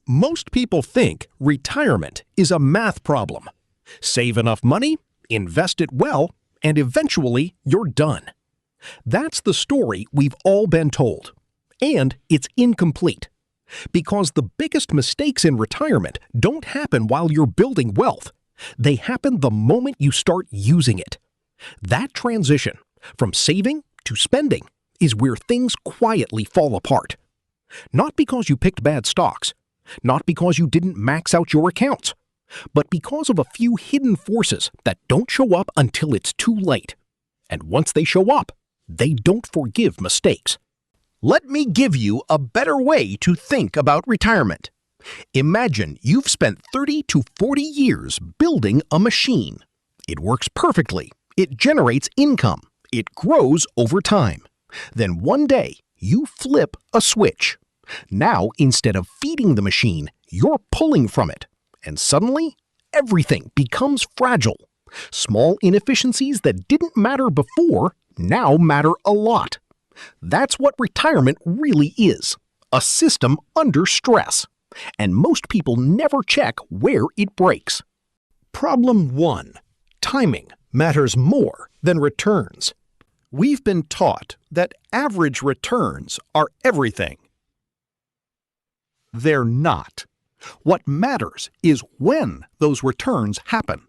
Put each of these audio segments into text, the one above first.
Most people think retirement is a math problem. Save enough money, invest it well, and eventually you're done. That's the story we've all been told. And it's incomplete. Because the biggest mistakes in retirement don't happen while you're building wealth. They happen the moment you start using it. That transition, from saving to spending, is where things quietly fall apart. Not because you picked bad stocks, not because you didn't max out your accounts, but because of a few hidden forces that don't show up until it's too late. And once they show up, they don't forgive mistakes. Let me give you a better way to think about retirement. Imagine you've spent 30 to 40 years building a machine. It works perfectly. It generates income. It grows over time. Then one day, you flip a switch. Now, instead of feeding the machine, you're pulling from it. And suddenly, everything becomes fragile. Small inefficiencies that didn't matter before now matter a lot. That's what retirement really is, a system under stress. And most people never check where it breaks. Problem 1. Timing matters more than returns. We've been taught that average returns are everything. They're not. What matters is when those returns happen.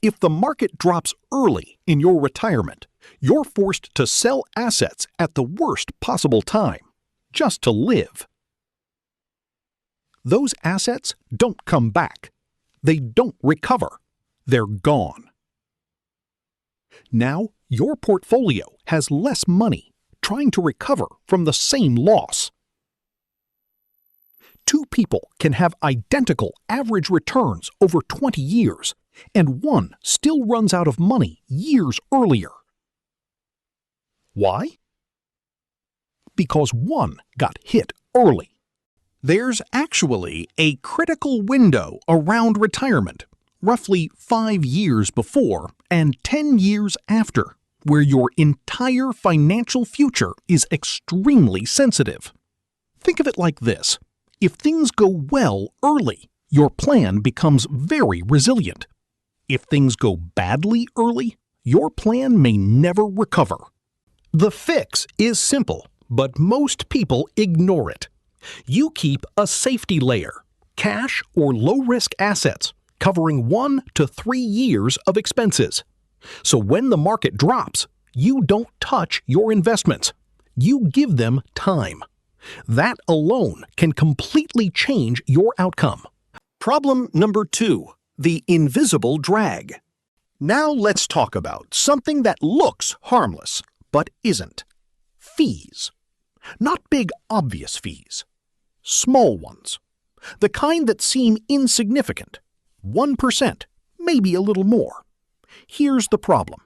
If the market drops early in your retirement, you're forced to sell assets at the worst possible time, just to live. Those assets don't come back. They don't recover. They're gone. Now, your portfolio has less money trying to recover from the same loss. Two people can have identical average returns over 20 years, and one still runs out of money years earlier. Why? Because one got hit early. There's actually a critical window around retirement, roughly 5 years before and 10 years after, where your entire financial future is extremely sensitive. Think of it like this. If things go well early, your plan becomes very resilient. If things go badly early, your plan may never recover. The fix is simple, but most people ignore it. You keep a safety layer, cash or low-risk assets, covering 1 to 3 years of expenses. So when the market drops, you don't touch your investments. You give them time. That alone can completely change your outcome. Problem number 2, the invisible drag. Now let's talk about something that looks harmless, but isn't. Fees. Not big, obvious fees. Small ones. The kind that seem insignificant. 1%, maybe a little more. Here's the problem.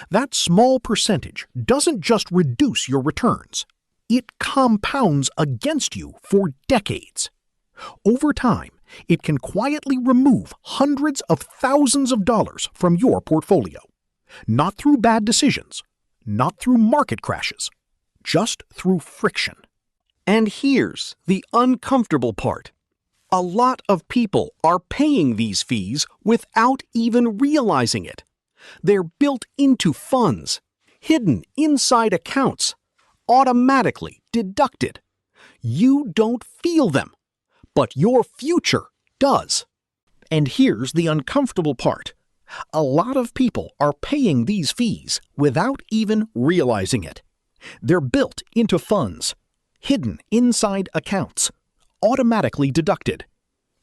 That small percentage doesn't just reduce your returns. It compounds against you for decades. Over time, it can quietly remove hundreds of thousands of dollars from your portfolio. Not through bad decisions, not through market crashes, just through friction. And here's the uncomfortable part. A lot of people are paying these fees without even realizing it. They're built into funds, hidden inside accounts, automatically deducted. You don't feel them, but your future does. And here's the uncomfortable part. A lot of people are paying these fees without even realizing it. They're built into funds, hidden inside accounts, automatically deducted.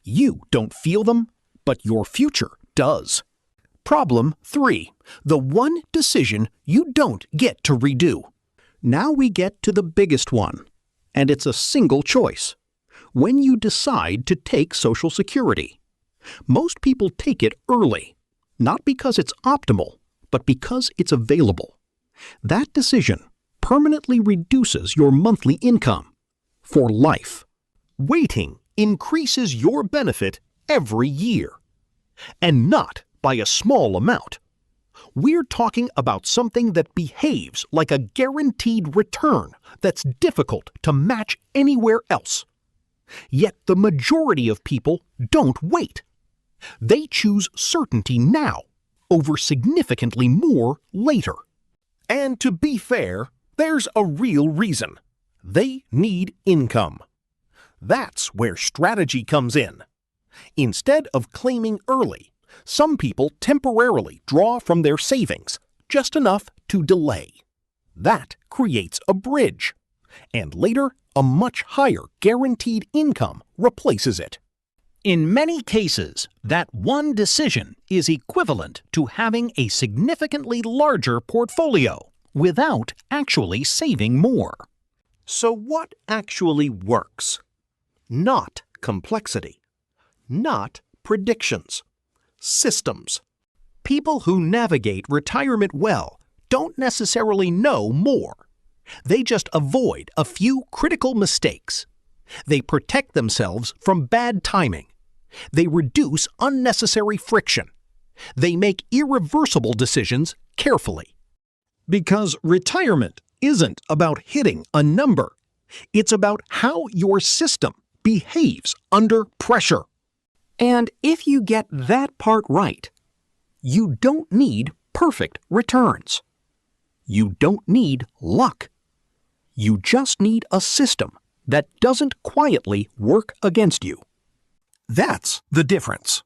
You don't feel them, but your future does. Problem 3. The one decision you don't get to redo. Now we get to the biggest one, and it's a single choice. When you decide to take Social Security. Most people take it early, not because it's optimal, but because it's available. That decision permanently reduces your monthly income for life. Waiting increases your benefit every year, and not by a small amount. We're talking about something that behaves like a guaranteed return that's difficult to match anywhere else. Yet the majority of people don't wait. They choose certainty now over significantly more later. And to be fair, there's a real reason. They need income. That's where strategy comes in. Instead of claiming early, some people temporarily draw from their savings, just enough to delay. That creates a bridge. And later, a much higher guaranteed income replaces it. In many cases, that one decision is equivalent to having a significantly larger portfolio without actually saving more. So what actually works? Not complexity. Not predictions. Systems. People who navigate retirement well don't necessarily know more. They just avoid a few critical mistakes. They protect themselves from bad timing. They reduce unnecessary friction. They make irreversible decisions carefully. Because retirement isn't about hitting a number. It's about how your system behaves under pressure. And if you get that part right, you don't need perfect returns. You don't need luck. You just need a system that doesn't quietly work against you. That's the difference.